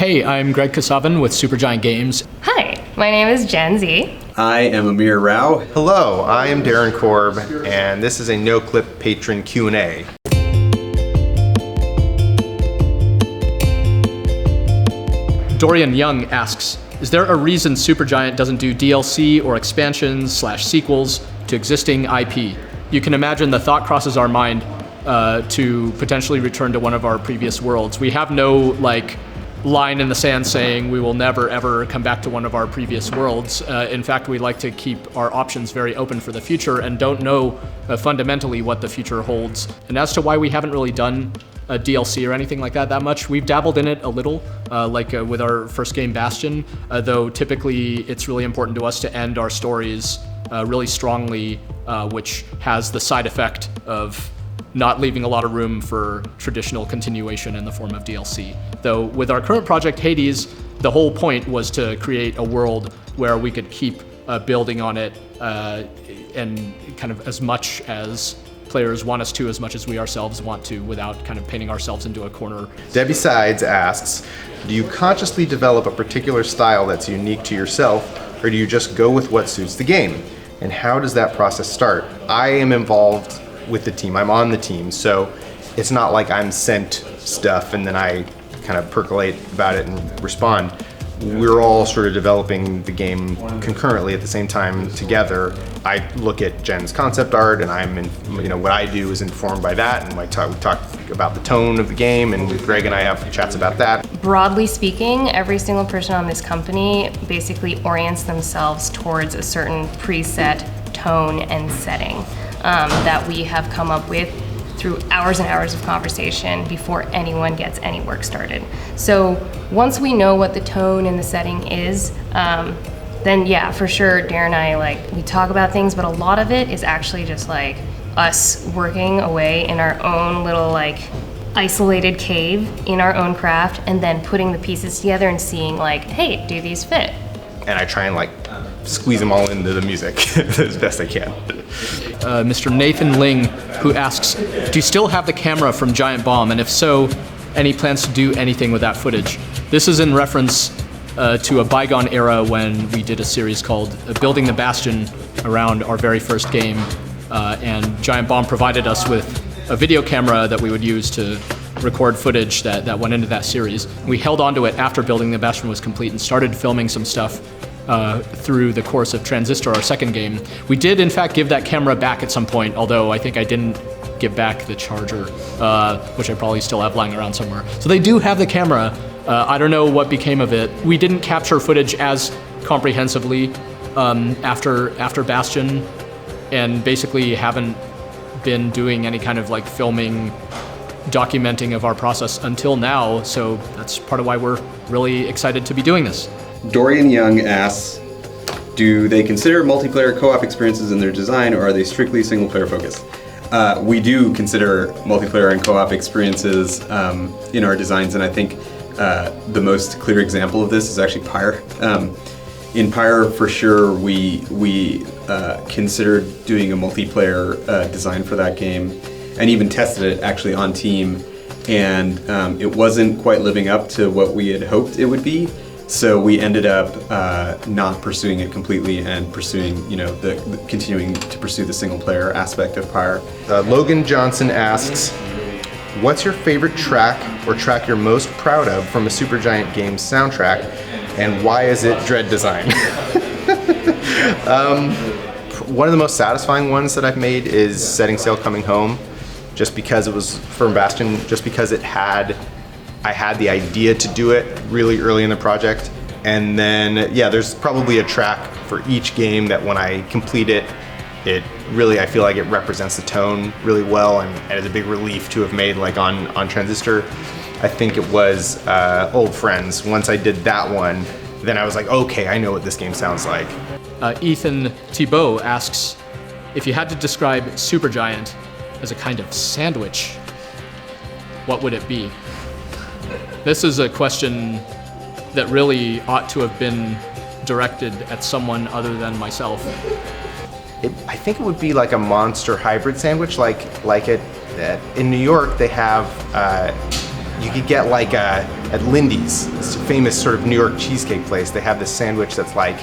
Hey, I'm Greg Kasavin with Supergiant Games. Hi, my name is Gen Z. I am Amir Rao. Hello, I am Darren Korb, and this is a NOCLIP patron Q&A. Dorian Young asks, is there a reason Supergiant doesn't do DLC or expansions/sequels to existing IP? You can imagine the thought crosses our mind to potentially return to one of our previous worlds. We have no line in the sand saying we will never ever come back to one of our previous worlds. In fact, we like to keep our options very open for the future and don't know fundamentally what the future holds. And as to why we haven't really done a DLC or anything like that much, we've dabbled in it a little, with our first game Bastion, though typically it's really important to us to end our stories really strongly, which has the side effect of not leaving a lot of room for traditional continuation in the form of DLC. Though with our current project Hades, the whole point was to create a world where we could keep building on it and kind of as much as players want us to, as much as we ourselves want to, without kind of painting ourselves into a corner. Debbie Sides asks, do you consciously develop a particular style that's unique to yourself, or do you just go with what suits the game? And how does that process start? I am involved with the team, I'm on the team, so it's not like I'm sent stuff and then I kind of percolate about it and respond. We're all sort of developing the game concurrently at the same time together. I look at Jen's concept art, and what I do is informed by that, and we talk about the tone of the game, and Greg and I have chats about that. Broadly speaking, every single person on this company basically orients themselves towards a certain preset tone and setting that we have come up with through hours and hours of conversation before anyone gets any work started. So once we know what the tone and the setting is, then yeah, for sure, Darren and I, we talk about things, but a lot of it is actually just us working away in our own little isolated cave in our own craft, and then putting the pieces together and seeing hey, do these fit? And I try and squeeze them all into the music as best I can. Mr. Nathan Lyng, who asks, do you still have the camera from Giant Bomb? And if so, any plans to do anything with that footage? This is in reference to a bygone era when we did a series called Building the Bastion around our very first game. And Giant Bomb provided us with a video camera that we would use to record footage that went into that series. We held onto it after Building the Bastion was complete and started filming some stuff through the course of Transistor, our second game. We did, in fact, give that camera back at some point, although I think I didn't give back the charger, which I probably still have lying around somewhere. So they do have the camera. I don't know what became of it. We didn't capture footage as comprehensively after Bastion, and basically haven't been doing any kind of filming, documenting of our process until now, so that's part of why we're really excited to be doing this. Dorian Young asks, do they consider multiplayer co-op experiences in their design, or are they strictly single-player focused? We do consider multiplayer and co-op experiences in our designs, and I think the most clear example of this is actually Pyre. In Pyre, for sure, we considered doing a multiplayer design for that game, and even tested it actually on team, and it wasn't quite living up to what we had hoped it would be. So we ended up not pursuing it completely and pursuing, continuing to pursue the single player aspect of Pyre. Logan Johnson asks, what's your favorite track or track you're most proud of from a Supergiant Games soundtrack, and why is it Dread Design? One of the most satisfying ones that I've made is Setting Sail Coming Home, just because it was from Bastion, just because I had the idea to do it really early in the project. And then, yeah, there's probably a track for each game that when I complete it, I feel like it represents the tone really well, and it's a big relief to have made on Transistor. I think it was Old Friends. Once I did that one, then I was like, okay, I know what this game sounds like. Ethan Thibault asks, if you had to describe Supergiant as a kind of sandwich, what would it be? This is a question that really ought to have been directed at someone other than myself. I think it would be like a monster hybrid sandwich, in New York they have You could get like at Lindy's, this famous sort of New York cheesecake place. They have this sandwich that's like,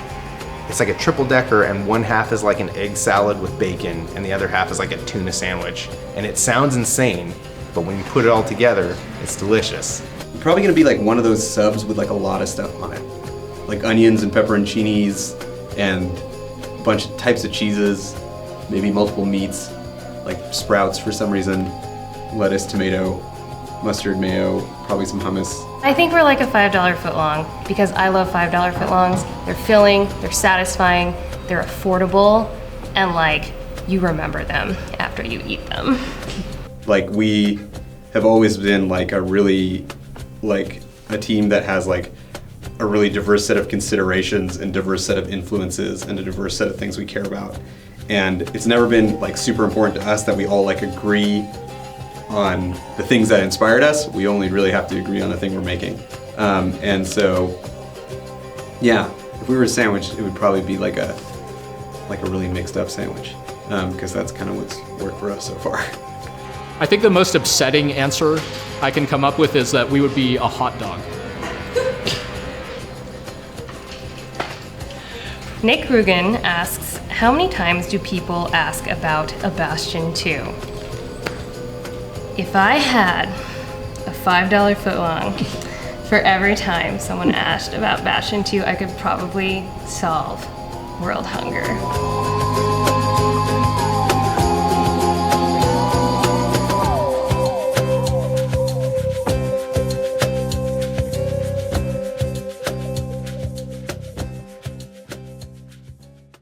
it's like a triple decker, and one half is like an egg salad with bacon, and the other half is like a tuna sandwich. And it sounds insane, but when you put it all together, it's delicious. Probably gonna be like one of those subs with like a lot of stuff on it. Like onions and pepperoncinis and a bunch of types of cheeses, maybe multiple meats, like sprouts for some reason, lettuce, tomato, mustard, mayo, probably some hummus. I think we're like a $5 footlong because I love $5 footlongs. They're filling, they're satisfying, they're affordable, and like you remember them after you eat them. Like we have always been like a really, like a team that has like a really diverse set of considerations and diverse set of influences and a diverse set of things we care about. And it's never been like super important to us that we all like agree on the things that inspired us. We only really have to agree on the thing we're making. And so, yeah, if we were a sandwich, it would probably be like a really mixed up sandwich, because that's kind of what's worked for us so far. I think the most upsetting answer I can come up with is that we would be a hot dog. Nick Rugen asks, how many times do people ask about a Bastion 2? If I had a $5 footlong for every time someone asked about Bastion 2, I could probably solve world hunger.